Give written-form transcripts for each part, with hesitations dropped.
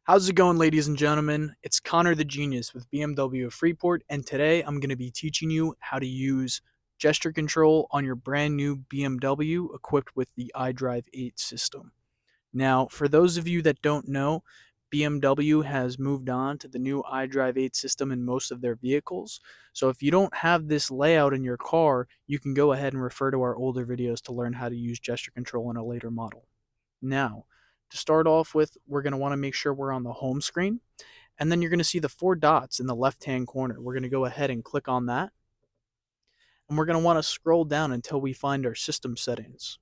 How's it going, ladies and gentlemen? It's Connor the Genius with BMW of Freeport, and today I'm going to be teaching you how to use gesture control on your brand new BMW equipped with the iDrive 8 system. Now, for those of you that don't know, BMW has moved on to the new iDrive 8 system in most of their vehicles. So if you don't have this layout in your car, you can go ahead and refer to our older videos to learn how to use gesture control in a later model. Now, to start off with, we're going to want to make sure we're on the home screen. And then you're going to see the four dots in the left-hand corner. We're going to go ahead and click on that. And we're going to want to scroll down until we find our system settings.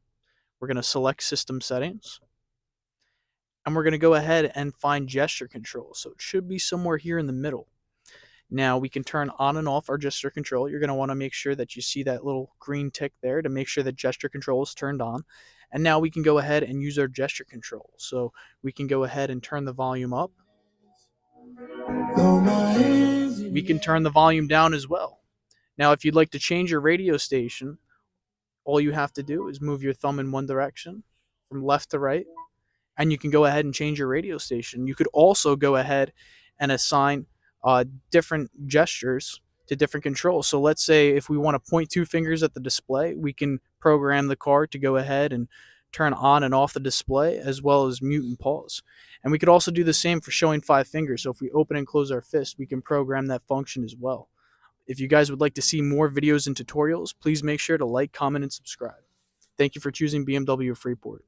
We're going to select system settings. And we're going to go ahead and find gesture control. So it should be somewhere here in the middle. Now we can turn on and off our gesture control. You're going to want to make sure that you see that little green tick there to make sure that gesture control is turned on. And now we can go ahead and use our gesture control. So we can go ahead and turn the volume up. We can turn the volume down as well. Now, if you'd like to change your radio station, all you have to do is move your thumb in one direction from left to right, and you can go ahead and change your radio station. You could also go ahead and assign different gestures to different controls. So let's say if we want to point two fingers at the display, we can program the car to go ahead and turn on and off the display, as well as mute and pause. And we could also do the same for showing five fingers. So if we open and close our fist, we can program that function as well. If you guys would like to see more videos and tutorials, please make sure to like, comment, and subscribe. Thank you for choosing BMW Freeport.